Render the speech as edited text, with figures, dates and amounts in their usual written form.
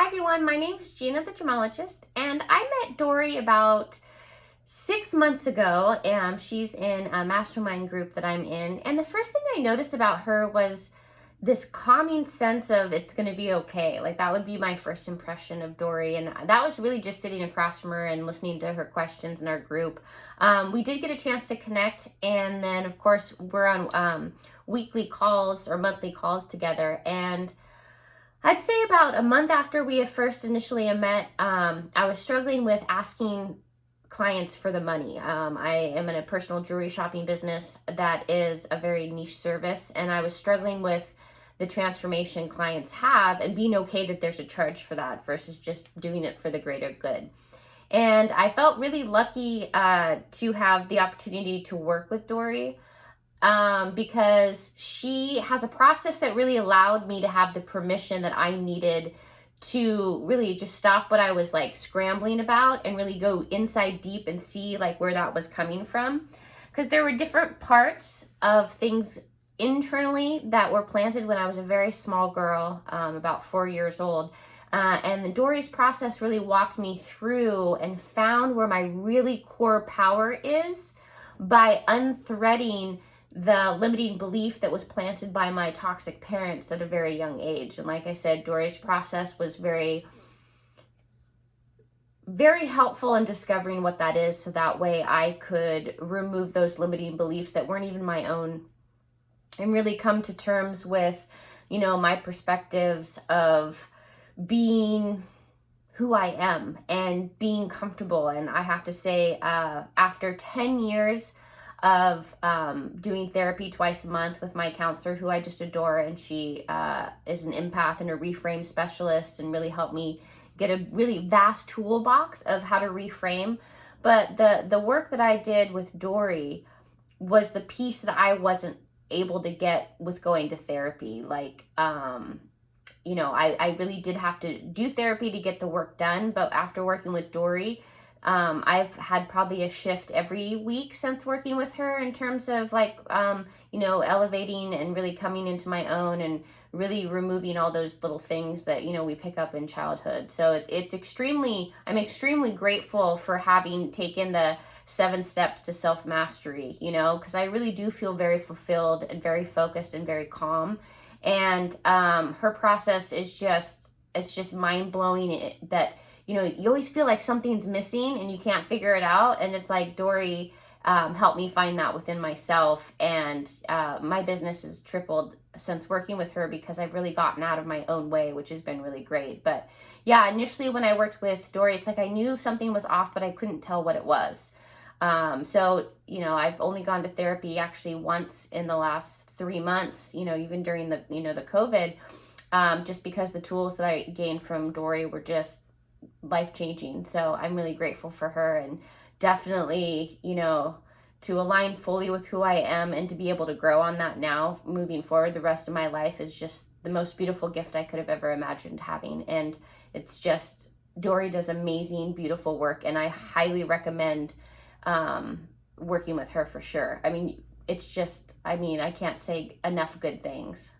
everyone, my name is Gina the gemologist, and I met Dory about 6 months ago. She's in a mastermind group that I'm in, and the first thing I noticed about her was this calming sense of it's going to be okay. Like, that would be my first impression of Dory, and that was really just sitting across from her and listening to her questions in our group. We did get a chance to connect, and then of course we're on weekly calls or monthly calls together, and I'd say about a month after we had first initially met, I was struggling with asking clients for the money. I am in a personal jewelry shopping business that is a very niche service, and I was struggling with the transformation clients have and being okay that there's a charge for that versus just doing it for the greater good. And I felt really lucky to have the opportunity to work with Dory, because she has a process that really allowed me to have the permission that I needed to really just stop what I was like scrambling about and really go inside deep and see like where that was coming from. Because there were different parts of things internally that were planted when I was a very small girl, about 4 years old. And Dory's process really walked me through and found where my really core power is by unthreading the limiting belief that was planted by my toxic parents at a very young age. And like I said, Dory's process was very, very helpful in discovering what that is, so that way I could remove those limiting beliefs that weren't even my own and really come to terms with, my perspectives of being who I am and being comfortable. And I have to say, after 10 years of doing therapy twice a month with my counselor, who I just adore, and she is an empath and a reframe specialist, and really helped me get a really vast toolbox of how to reframe. But the work that I did with Dory was the piece that I wasn't able to get with going to therapy. Like, I really did have to do therapy to get the work done, but after working with Dory, I've had probably a shift every week since working with her in terms of like, elevating and really coming into my own and really removing all those little things that, we pick up in childhood. So I'm extremely grateful for having taken the 7 steps to self-mastery, because I really do feel very fulfilled and very focused and very calm. And her process is it's mind-blowing that, you always feel like something's missing and you can't figure it out. And it's like Dory helped me find that within myself. And my business has tripled since working with her because I've really gotten out of my own way, which has been really great. But yeah, initially when I worked with Dory, it's like I knew something was off, but I couldn't tell what it was. So, I've only gone to therapy actually once in the last 3 months, even during the, the COVID, just because the tools that I gained from Dory were just life-changing. So I'm really grateful for her, and definitely, to align fully with who I am and to be able to grow on that now moving forward the rest of my life is just the most beautiful gift I could have ever imagined having. And it's just, Dory does amazing, beautiful work, and I highly recommend working with her for sure. I mean, it's just, I can't say enough good things.